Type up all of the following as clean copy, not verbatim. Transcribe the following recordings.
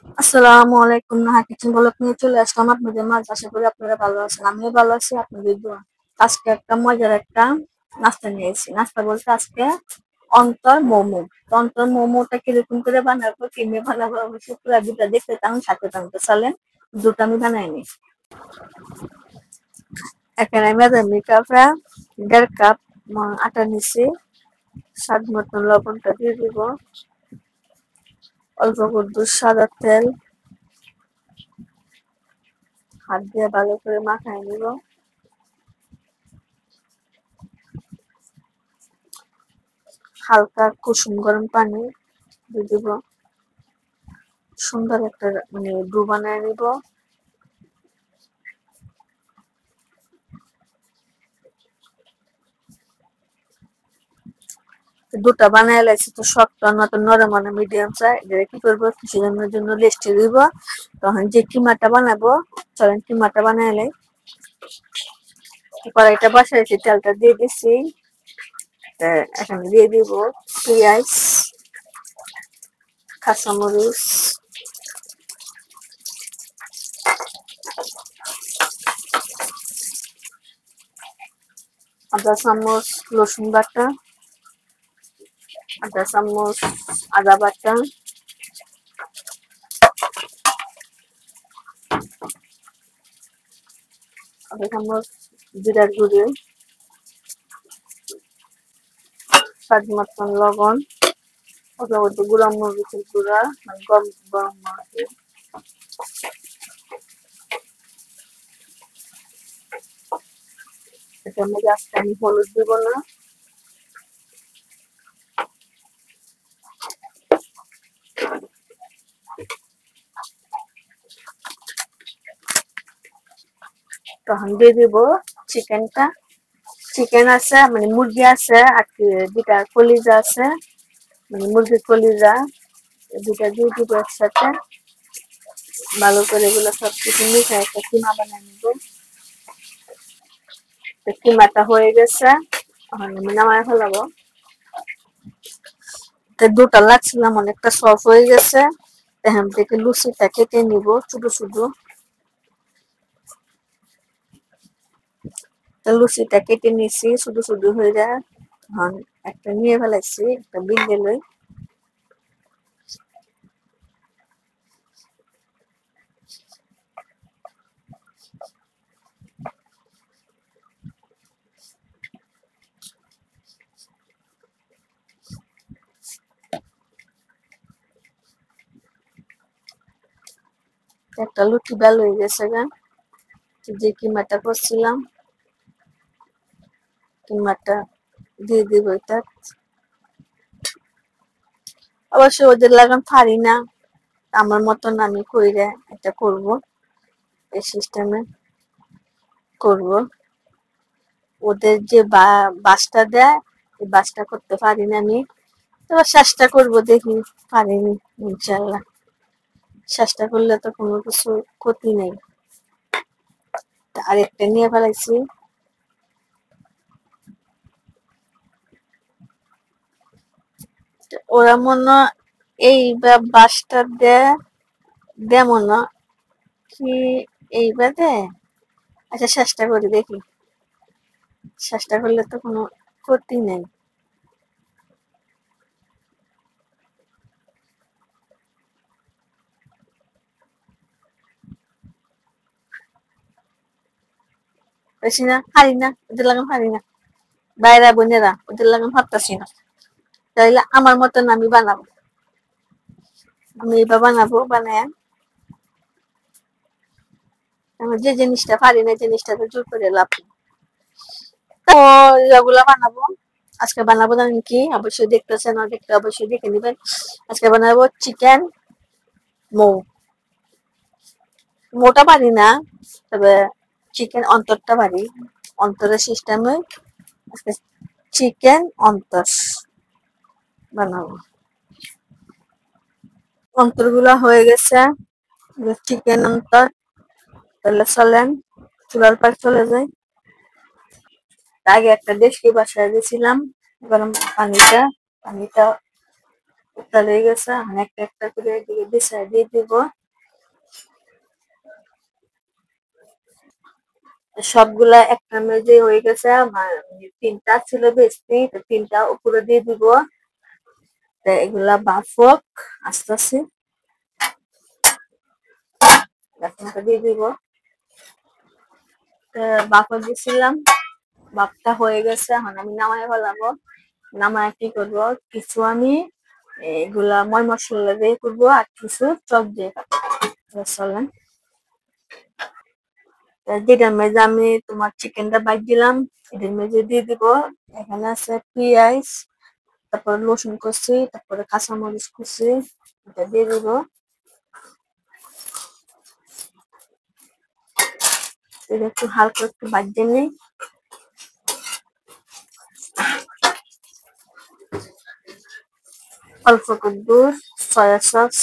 আসসালামু আলাইকুম। Naha kitchen blog নিয়ে চলে আসলাম আপনাদের মাঝে। আশা করি আপনারা ভালো আছেন, আমিও ভালো আছি আপনাদের দোয়া। আজকে একটা মজার একটা নাস্তা নিয়েছি। নাস্তা বলতে আজকে অন্তর মোমো। তো অন্তর মোমোটা কিরকম করে বানাবো, কিনে বানাবো, অবশ্যই পুরো ভিডিওটা দেখতে থাকুন, সাথে থাকতে চলেন। দুটো আমি বানাইনি। এখানে মেজারমেন্ট কাপে 1.5 কাপ আটা নিছি। স্বাদ মতন লবণটা দিয়ে দিব, অল্প করে সাদা তেল হাত দিয়ে ভালো করে মাখায় নিব। হালকা কুসুম গরম পানি দিয়ে দিব। সুন্দর একটা ডো বানায় নিব। ডোটা বানায় লাইছি, তো শক্ত না তো নরম না মিডিয়াম চাই। এটা কি করবো, কিছুজনের জন্য রেস্টে দিব। তখন যে কিমাটা বানাবো, চলেন কিমাটা বানায় লাই। কড়াইটা বসাইছি, তেলটা দিয়ে দিছি। এখানে দিয়ে দিব পেঁয়াজ, কাঁচামরিচ, আধা চামচ রসুন বাটা, আধা চামচ আদা বাটা, আধা চামচ জিরার গুঁড়ো, স্বাদ মতন লবণ, অল্প একটু গুঁড়া মরিচের গুঁড়া, মানে গরম মরিচের। এটার মধ্যে আজকে আমি হলুদ দিব না। তখন দিয়ে দিব চিকেনটা। চিকেন আছে, মানে মুরগি আছে, আর দুটা কলিজা আছে, মানে মুরগির কলিজা, দুটা দিয়ে দিব একসাথে। ভালো করে এগুলো সবকিছু মিশে একটা কিমা বানিয়ে নিব। কিমাটা হয়ে গেছে, এখন আমি নামায় ফেলাবো। দুটা লাগছিলাম, অনেকটা সফট হয়ে গেছে। এখান থেকে লুচিটা কেটে নিব ছোট ছোট। লুচিটা কেটে নিছি, ছোট ছোট হয়ে যায়। এখন একটা নিয়ে ফেলাইছি, একটা বিন্দে লই। একটা লুচি বেল হয়ে গেছে গা। যে কিমাটা করছিলাম, কিমাটা দিয়ে দিব এটা। অবশ্যই ওদের লাগান পারি না, আমার মতন আমি কইরে এটা করব, এই সিস্টেমে করব। ওদের যে বাসটা দেয়, এই বাসটা করতে পারি না আমি। তবে চেষ্টা করব, দেখি পারিনি ইনশাল্লাহ। চেষ্টা করলে তো কোনো কিছু ক্ষতি নেই। আরেকটা নিয়ে ফেলাইছি। ওরা মনে এই বাসটা দেয় মনে কি এইবার দেয়। আচ্ছা চেষ্টা করি, দেখি। চেষ্টা করলে তো কোনো ক্ষতি নেই। বেশি না, হারি না, ওদের লাগান হারি না। বাইরা বোনেরা ওদের লাগান হারতাছি না। তাইলে আমার মতন আমি বানাবো। আমি এবার বানাবো, বানায় আমি যে জিনিসটা পারি না, জিনিসটা তো জোর করে লাভ। তো এগুলা বানাবো। আজকে বানাবো জানেন কি, অবশ্যই দেখতেছেন, দেখতে অবশ্যই দেখে নিবেন। আজকে বানাবো চিকেন মৌ। মোটা পারি না, তবে চিকেন অন্তরটা পারি। অন্তরের সিস্টেমে আজকে চিকেন অন্তর বানাবো। অন্তরগুলা হয়ে গেছে, চিকেন অন্তর। তাহলে চলেন চুলার পাশ চলে যাই। আগে একটা ডেচকি বসায় দিয়েছিলাম, গরম পানিটা উত্তাল হয়ে গেছে, এখন একটা একটা করে এদিকে বিছাই দিয়ে দিব। সবগুলা একটা মেজে হয়ে গেছে আমার, তিনটা ছিল বেশি, তিনটা উপরে দিয়ে দিব। এগুলা বাফক আস্তে আস্তে দিয়ে দিব। বাফক দিছিলাম, বাপটা হয়ে গেছে, এখন আমি নামাই ফেলাবো। নামায় কি করবো, কিছু আমি এগুলা ময় মশলা দিয়ে করবো আর কিছু চপ দিয়ে কাটবো। চলেন, যেটার মেঝে আমি তোমার চিকেনটা বাইট দিলাম এটার মেঝে দিয়ে দিব। এখানে আছে পেঁয়াজ, তারপর রসুন কুচি, তারপরে কাঁচামরিচ কুচি, এটা দিয়ে দিব। এটা একটু হালকা একটু বাইট দিয়ে নিই। অল্প একটু সয়া সস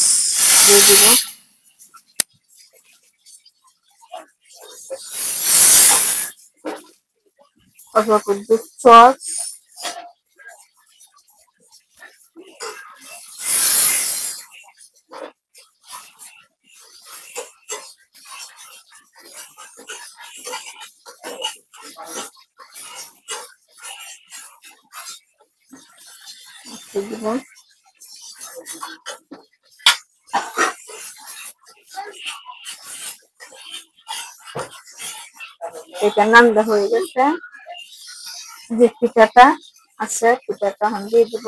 দিয়ে দিব। অল্প একটু সস, দিয়ে দিব। এটা নান্দা হয়ে গেছে, যে পিঠাটা আছে পিঠাটা এখন দিয়ে দিব।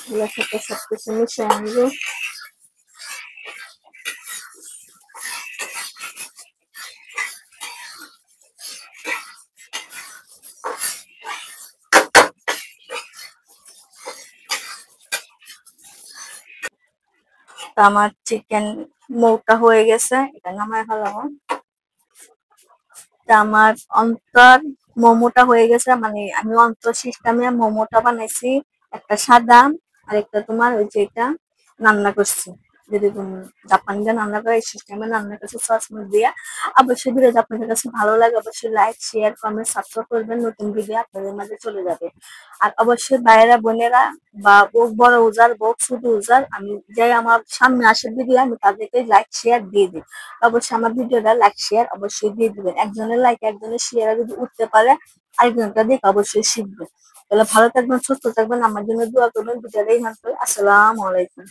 এগুলোর সাথে সবকিছু মিশিয়ে আনবো। আমার চিকেন মৌটা হয়ে গেছে, এটা নামায় ফেলাবো। আমার অন্তর মোমোটা হয়ে গেছে, মানে আমি অন্তর সিস্টেমে মোমোটা বানাইছি, একটা সাদা আর একটা তোমার ওই যে এটা রান্না করছি, যদি জাপানিরা রান্না করে এই সিস্টেমে রান্না করছি সস দিয়া। অবশ্যই ভিডিওটা আপনাদের কাছে ভালো লাগে, অবশ্যই লাইক শেয়ার কমেন্ট সাবস্ক্রাইব করবেন, নতুন ভিডিও আপনাদের মাঝে চলে যাবে। আর অবশ্যই ভাইয়েরা বোনেরা বা বড় উজার বোক ছোট উজার, আমি যাই আমার সামনে আসে ভিডিও আমি তাদেরকে লাইক শেয়ার দিয়ে দিই। অবশ্যই আমার ভিডিওটা লাইক শেয়ার অবশ্যই দিয়ে দিবেন। একজনের লাইক একজনের শেয়ার যদি উঠতে পারে আরেকজনটা দেখে অবশ্যই শিখবে। তাহলে ভালো থাকবেন, সুস্থ থাকবেন, আমার জন্য দোয়া করবেন। ভিডিওটা এখান থেকে, আসসালামু আলাইকুম।